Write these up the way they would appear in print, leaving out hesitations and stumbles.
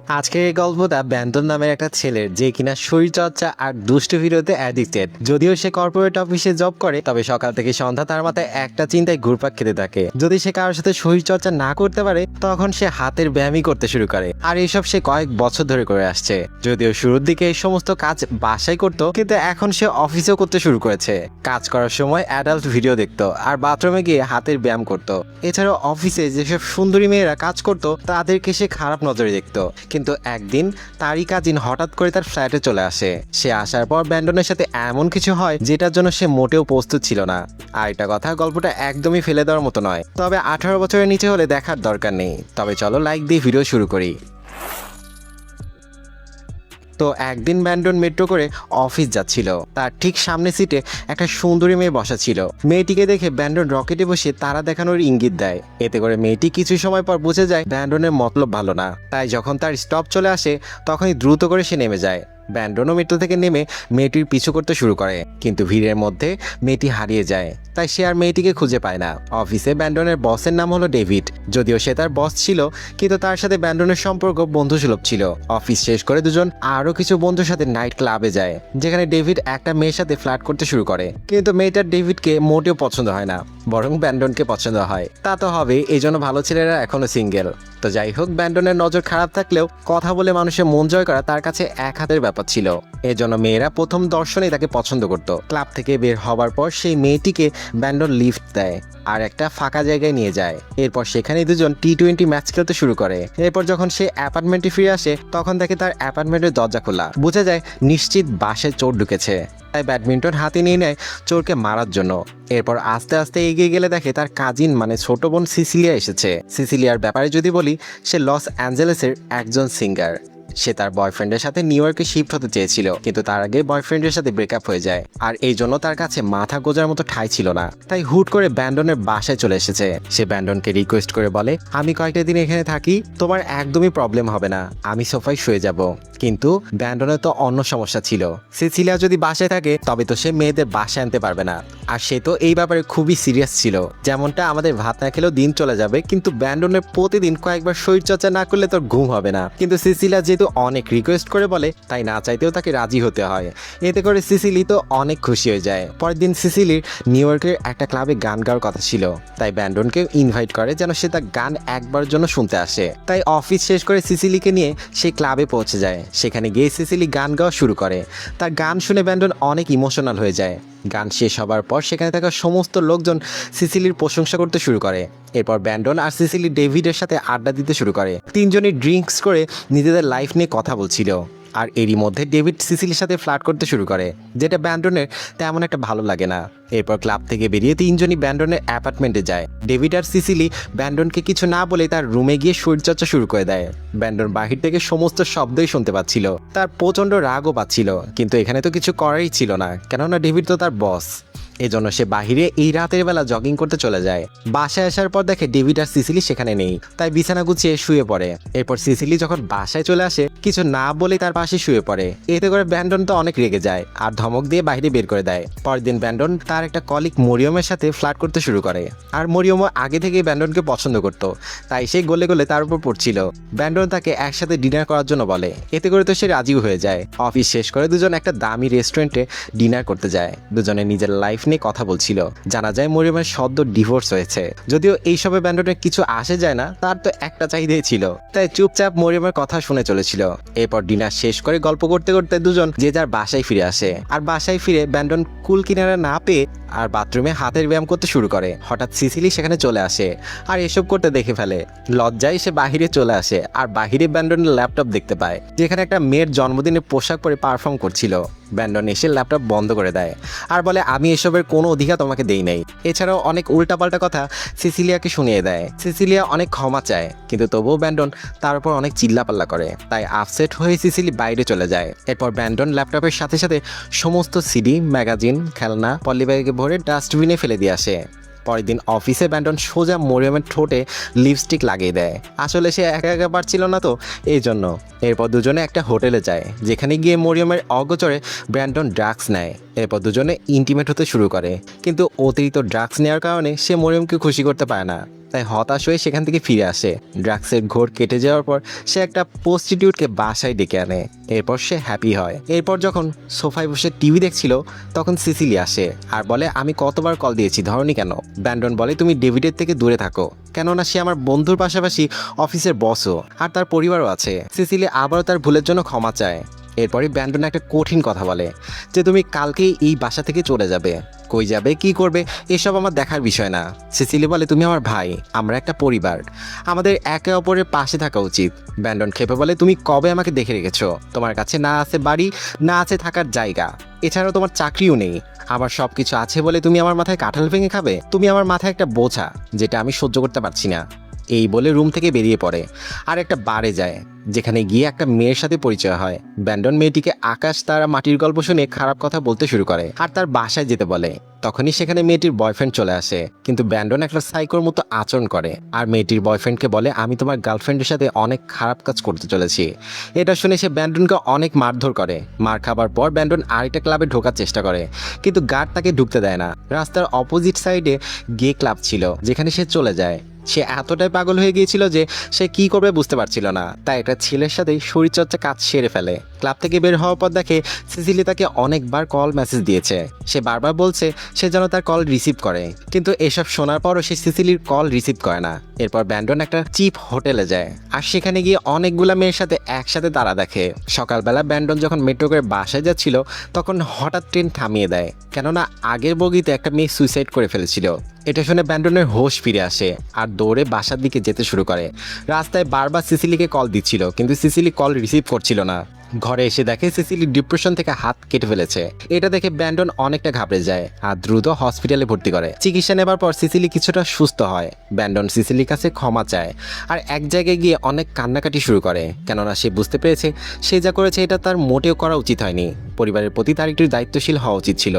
আজকের এই গল্পটা ব্যান্ডন নামের একটা ছেলের, যে কিনা শরীরচর্চা আর দুষ্টু ভিডিওতে অ্যাডিক্টেড। যদিও সে কর্পোরেট অফিসে জব করে, তবে সকাল থেকে সন্ধ্যা তার মাথায় একটা চিন্তায় ঘুরপাক খেতে থাকে। যদি সে কারোর সাথে শরীরচর্চা না করতে পারে, তখন সে হাতের ব্যায়ামই করতে শুরু করে। আর এইসব সে কয়েক বছর ধরে করে আসছে। যদিও শুরুর দিকে এই সমস্ত কাজ বাসায় করতো, কিন্তু এখন সে অফিসেও করতে শুরু করেছে। কাজ করার সময় অ্যাডাল্ট ভিডিও দেখতো আর বাথরুমে গিয়ে হাতের ব্যায়াম করতো। এছাড়াও অফিসে যেসব সুন্দরী মেয়েরা কাজ করতো, তাদেরকে সে খারাপ নজরে দেখতো। কিন্তু একদিন তারই কাজিন হঠাৎ করে তার ফ্ল্যাটে চলে আসে। সে আসার পর ব্যান্ডনের সাথে এমন কিছু হয় যেটার জন্য সে মোটেও প্রস্তুত ছিল না। আর এটা কথা, গল্পটা একদমই ফেলে দেওয়ার মতো নয়, তবে 18 বছরের নিচে হলে দেখার দরকার নেই। তবে চলো লাইক দিয়ে ভিডিও শুরু করি। তো একদিন ব্যান্ডন মেট্রো করে অফিস যাচ্ছিল। তার ঠিক সামনে সিটে একটা সুন্দরী মেয়ে বসা ছিল। মেয়েটিকে দেখে ব্যান্ডন রকেটে বসে তারা দেখানোর ইঙ্গিত দেয়। এতে করে মেয়েটি কিছু সময় পর বুঝে যায় ব্যান্ডনের মতলব ভালো না। তাই যখন তার স্টপ চলে আসে, তখনই দ্রুত করে সে নেমে যায়। ব্যান্ডনও মেট্রো থেকে নেমে মেয়েটির পিছু করতে শুরু করে, কিন্তু ভিড়ের মধ্যে মেয়েটি হারিয়ে যায়। তাই সে আর মেয়েটিকে খুঁজে পায় না। অফিসে ব্যান্ডনের বসের নাম হলো ডেভিড। যদিও সে তার বস ছিল, কিন্তু তার সাথে ব্যান্ডনের সম্পর্ক বন্ধুসুলভ ছিল। অফিস শেষ করে দুজন আরও কিছু বন্ধুর সাথে নাইট ক্লাবে যায়, যেখানে ডেভিড একটা মেয়ের সাথে ফ্লার্ট করতে শুরু করে। কিন্তু মেয়েটার ডেভিডকে মোটেও পছন্দ হয় না, বরং ব্যান্ডনকে পছন্দ হয়। তা তো হবে, এই জন্য ভালো ছেলেরা এখনো সিঙ্গেল। তো যাই হোক, ব্যান্ডনের নজর খারাপ থাকলেও কথা বলে মানুষের মন জয় করা তার কাছে এক হাতের ব্যাপার ছিল। এজন্য মেয়েরা প্রথম দর্শনেই তাকে পছন্দ করত। ক্লাব থেকে বের হবার পর সেই মেয়েটিকে ব্যান্ডন লিফট দেয় আর একটা ফাঁকা জায়গায় নিয়ে যায়। এরপর সেখানে দুজন টি-20 ম্যাচ খেলতে শুরু করে। এরপর যখন সে অ্যাপার্টমেন্টে ফিরে আসে, তখন দেখে তার অ্যাপার্টমেন্টের দরজা খোলা। বোঝা যায় নিশ্চিত বাসায় চোর ঢুকেছে। তাই ব্যাডমিন্টন হাতে নিয়ে নেয় চোরকে মারার জন্য। এরপর আস্তে আস্তে এগিয়ে গেলে দেখে তার কাজিন মানে ছোট বোন সিসিলিয়া এসেছে। সিসিলিয়ার ব্যাপারে যদি বলি, সে লস অ্যাঞ্জেলেসের একজন সিঙ্গার। সে তার বয়ফ্রেন্ডের সাথে নিউ ইয়র্কে শিফট হতে চেয়েছিল, কিন্তু তার আগে বয়ফ্রেন্ডের সাথে ব্রেকআপ হয়ে যায়। আর এই জন্য তার কাছে মাথা গোজার মতো ঠাঁই ছিল না। তাই হুট করে ব্যান্ডনের বাসায় চলে এসেছে। সে ব্যান্ডনকে রিকোয়েস্ট করে বলে, আমি কয়েকটা দিন এখানে থাকি, তোমার একদমই প্রবলেম হবে না, আমি সোফায় শুয়ে যাব। কিন্তু ব্যান্ডনের তো অন্য সমস্যা ছিল। সিসিলিয়া যদি বাসায় থাকে, তবে তো সে মেয়েদের বাসায় আনতে পারবে না। আর সে তো এই ব্যাপারে খুবই সিরিয়াস ছিল। যেমনটা আমাদের ভাত না খেলেও দিন চলে যাবে, কিন্তু ব্যান্ডনের প্রতিদিন কয়েকবার শরীরচর্চা না করলে তোর ঘুম হবে না। কিন্তু সিসিলিয়া যেহেতু অনেক রিকোয়েস্ট করে বলে, তাই না চাইতেও তাকে রাজি হতে হয়। এতে করে সিসিলি তো অনেক খুশি হয়ে যায়। পরের দিন সিসিলির নিউ ইয়র্কের একটা ক্লাবে গান গাওয়ার কথা ছিল, তাই ব্যান্ডনকে ইনভাইট করে যেন সে তার গান একবার জন্য শুনতে আসে। তাই অফিস শেষ করে সিসিলিকে নিয়ে সেই ক্লাবে পৌঁছে যায়। সেখানে গিয়ে সিসিলি গান গাওয়া শুরু করে। তার গান শুনে ব্যান্ডন অনেক ইমোশনাল হয়ে যায়। গান শেষ হবার পর সেখানে থাকা সমস্ত লোকজন সিসিলির প্রশংসা করতে শুরু করে। এরপর ব্যান্ডন আর সিসিলি ডেভিডের সাথে আড্ডা দিতে শুরু করে। তিনজনই ড্রিঙ্কস করে নিজেদের লাইফ নিয়ে কথা বলছিল। আর এরই মধ্যে ডেভিড সিসিলির সাথে ফ্লার্ট করতে শুরু করে, যেটা ব্যান্ডনের তেমন একটা ভালো লাগে না। এরপর ক্লাব থেকে বেরিয়ে তিনজনই ব্যান্ডনের অ্যাপার্টমেন্টে যায়। ডেভিড আর সিসিলি ব্যান্ডনকে কিছু না বলে তার রুমে গিয়ে শরীরচর্চা শুরু করে দেয়। ব্যান্ডন বাহির থেকে সমস্ত শব্দই শুনতে পাচ্ছিল। তার প্রচণ্ড রাগও পাচ্ছিল, কিন্তু এখানে তো কিছু করারই ছিল না, কেননা ডেভিড তো তার বস। এজন্য সে বাহিরে এই রাতের বেলা জগিং করতে চলে যায়। বাসায় আসার পর দেখে ডেভিড আর সিসিলি সেখানে নেই, তাই বিছানা গুছিয়ে শুয়ে পড়ে। এরপর সিসিলি যখন বাসায় চলে আসে, কিছু না বলে তার পাশে শুয়ে পড়ে। এতে করে ব্যান্ডন তো অনেক রেগে যায় আর ধমক দিয়ে বাইরে বের করে দেয়। পরের দিন ব্যান্ডন তার একটা কলিগ মরিয়মের সাথে ফ্লার্ট করতে শুরু করে। আর মরিয়মও আগে থেকেই ব্যান্ডনকে পছন্দ করত, তাই সে গলে গলে তার উপর পড়ছিল। ব্যান্ডন তাকে একসাথে ডিনার করার জন্য বলে। এতে করে তো সে রাজিও হয়ে যায়। অফিস শেষ করে দুজন একটা দামি রেস্টুরেন্টে ডিনার করতে যায়। দুজনে নিজের লাইফ নিয়ে কথা বলছিল। জানা যায় মরিয়মের সদ্য ডিভোর্স হয়েছে। যদিও এইসবে ব্যান্ডনের কিছু আসে যায় না, তার তো একটা চাহিদাই ছিল, তাই চুপচাপ মরিয়মের কথা শুনে চলেছিল। এরপর ডিনার শেষ করে গল্প করতে করতে দুজন যে যার বাসায় ফিরে আসে। আর বাসায় ফিরে ব্যান্ডন কুল কিনারা না পেয়ে আর বাথরুমে হাতের ব্যায়াম করতে শুরু করে। হঠাৎ সিসিলি সেখানে চলে আসে আর এসব করতে দেখে ফেলে। লজ্জায় সে বাহিরে চলে আসে আর বাহিরে ব্যান্ডনের ল্যাপটপ দেখতে পায়, যেখানে একটা মেয়ের জন্মদিনের পোশাক পরে পারফর্ম করছিল। ব্যান্ডন এসে ল্যাপটপ বন্ধ করে দেয় আর বলে, আমি এসবের কোনো অধিকার তোমাকে দেই নাই। এছাড়াও অনেক উল্টাপাল্টা কথা সিসিলিয়াকে শুনিয়ে দেয়। সিসিলিয়া অনেক ক্ষমা চায়, কিন্তু তবুও ব্যান্ডন তার উপর অনেক চিল্লাপাল্লা করে। তাই আপসেট হয়ে সিসিলি বাইরে চলে যায়। এরপর ব্যান্ডন ল্যাপটপের সাথে সাথে সমস্ত সিডি, ম্যাগাজিন, খেলনা পলিব্যাগে ভরে ডাস্টবিনে ফেলে দিয়ে আসে। পরের দিন অফিসে ব্যান্ডন সোজা মরিয়মের ঠোঁটে লিপস্টিক লাগিয়ে দেয়। আসলে সে একা একা পারছিল না তো, এই জন্য। এরপর দুজনে একটা হোটেলে যায়, যেখানে গিয়ে মরিয়মের অগোচরে ব্যান্ডন ড্রাগস নেয়। এরপর দুজনে ইন্টিমেট হতে শুরু করে, কিন্তু অতিরিক্ত ড্রাগস নেওয়ার কারণে সে মরিয়মকে খুশি করতে পারে না। তাই হতাশ হয়ে সেখান থেকে ফিরে আসে। ড্রাগসের ঘোর কেটে যাওয়ার পর সে একটা প্রস্টিটিউটকে বাসায় ডেকে আনে। এরপর সে হ্যাপি হয়। এরপর যখন সোফায় বসে টিভি দেখছিল তখন সিসিলি আসে আর বলে, আমি কতবার কল দিয়েছি, ধরনি কেন? ব্যান্ডন বলে, তুমি ডেভিডের থেকে দূরে থাকো, কেননা সে আমার বন্ধুর পাশাপাশি অফিসের বসও, আর তার পরিবারও আছে। সিসিলি আবারও তার ভুলের জন্য ক্ষমা চায়। এরপরই ব্যান্ডন একটা কঠিন কথা বলে যে তুমি কালকেই এই বাসা থেকে চলে যাবে। কই যাবে, কি করবে, এসব আমার দেখার বিষয় না। সিসিলি বলে, তুমি আমার ভাই, আমরা একটা পরিবার, আমাদের একে অপরের পাশে থাকা উচিত। ব্যান্ডন খেপে বলে, তুমি কবে আমাকে দেখে রেখেছো? তোমার কাছে না আছে বাড়ি, না আছে থাকার জায়গা, এছাড়াও তোমার চাকরিও নেই। আমার সব কিছু আছে বলে তুমি আমার মাথায় কাঁঠাল ভেঙে খাবে? তুমি আমার মাথায় একটা বোঝা, যেটা আমি সহ্য করতে পারছি না। এই বলে রুম থেকে বেরিয়ে পড়ে আর একটা বারে যায়, যেখানে গিয়ে একটা মেয়ের সাথে পরিচয় হয়। ব্যান্ডন মেয়েটিকে আকাশ তারা মাটির গল্প শুনে খারাপ কথা বলতে শুরু করে আর তার বাসায় যেতে বলে। তখনই সেখানে মেয়েটির বয়ফ্রেন্ড চলে আসে, কিন্তু ব্যান্ডন একটা সাইকোর মতো আচরণ করে আর মেয়েটির বয়ফ্রেন্ডকে বলে, আমি তোমার গার্লফ্রেন্ডের সাথে অনেক খারাপ কাজ করতে চলেছি। এটা শুনে সে ব্যান্ডনকে অনেক মারধর করে। মার খাবার পর ব্যান্ডন আরেকটা ক্লাবে ঢোকার চেষ্টা করে, কিন্তু গার্ড তাকে ঢুকতে দেয় না। রাস্তার অপোজিট সাইডে গে ক্লাব ছিল, যেখানে সে চলে যায়। সে এতটাই পাগল হয়ে গিয়েছিল যে সে কি করবে বুঝতে পারছিল না, তাই একটা ছেলের সাথে শরীরচর্চা কাজ সেরে ফেলে। ক্লাব থেকে বের হওয়ার পর দেখে সিসিলি তাকে অনেকবার কল মেসেজ দিয়েছে। সে বারবার বলছে সে যেন তার কল রিসিভ করে, কিন্তু এসব শোনার পরও সে সিসিলির কল রিসিভ করে না। এরপর ব্যান্ডন একটা চিপ হোটেলে যায় আর সেখানে গিয়ে অনেকগুলা মেয়ের সাথে একসাথে তারা দেখে। সকালবেলা ব্যান্ডন যখন মেট্রো করে বাসায় যাচ্ছিল তখন হঠাৎ ট্রেন থামিয়ে দেয়, কেননা আগের বগিতে একটা মেয়ে সুইসাইড করে ফেলেছিল। এটা শুনে ব্যান্ডনের হোশ ফিরে আসে আর দৌড়ে বাসার দিকে যেতে শুরু করে। রাস্তায় বারবার সিসিলিকে কল দিচ্ছিল, কিন্তু সিসিলি কল রিসিভ করছিল না। ঘরে এসে দেখে সিসিলি ডিপ্রেশন থেকে হাত কেটে ফেলেছে। এটা দেখে ব্যান্ডন অনেকটা ঘাবড়ে যায় আর দ্রুত হসপিটালে ভর্তি করে। চিকিৎসা নেবার পর সিসিলি কিছুটা সুস্থ হয়। ব্যান্ডন সিসিলির কাছে ক্ষমা চায় আর এক জায়গায় গিয়ে অনেক কান্নাকাটি শুরু করে, কেননা সে বুঝতে পেরেছে সে যা করেছে এটা তার মোটেও করা উচিত হয়নি। পরিবারের প্রতি তার একটু দায়িত্বশীল হওয়া উচিত ছিল।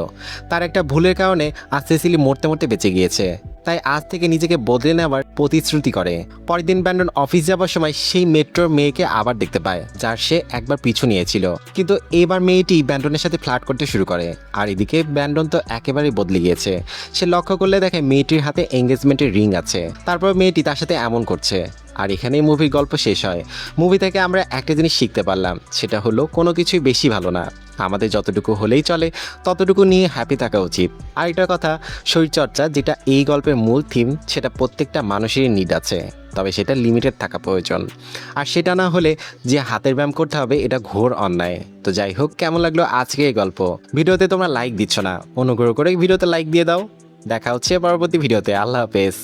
তার একটা ভুলের কারণে আজ সিসিলি মরতে মরতে বেঁচে গিয়েছে, তাই আজ থেকে নিজেকে বদলে নেওয়ার প্রতিশ্রুতি করে। পরের দিন ব্যান্ডন অফিস যাবার সময় সেই মেট্রোর মেয়েকে আবার দেখতে পায়, যার সে একবার পিছু নিয়েছিল, কিন্তু এবার মেয়েটি ব্যান্ডনের সাথে ফ্লার্ট করতে শুরু করে। আর এদিকে ব্যান্ডন তো একেবারেই বদলে গিয়েছে। সে লক্ষ্য করলে দেখে মেয়েটির হাতে এঙ্গেজমেন্টের রিং আছে, তারপর মেয়েটি তার সাথে এমন করছে। আর এখানেই মুভির গল্প শেষ হয়। মুভি থেকে আমরা একটা জিনিস শিখতে পারলাম, সেটা হলো কোনো কিছুই বেশি ভালো না, আমাদের যতটুকু হলেই চলে ততটুকু নিয়ে হ্যাপি থাকা উচিত। আর একটা কথা, শরীরচর্চা যেটা এই গল্পের মূল থিম, সেটা প্রত্যেকটা মানুষেরই নিড আছে, তবে সেটা লিমিটেড থাকা প্রয়োজন। আর সেটা না হলে যে হাতের ব্যায়াম করতে হবে, এটা ঘোর অন্যায়। তো যাই হোক, কেমন লাগলো আজকে এই গল্প? ভিডিওতে তোমরা লাইক দিচ্ছ না, অনুগ্রহ করে ভিডিওতে লাইক দিয়ে দাও। দেখা হচ্ছে পরবর্তী ভিডিওতে। আল্লাহ হাফেজ।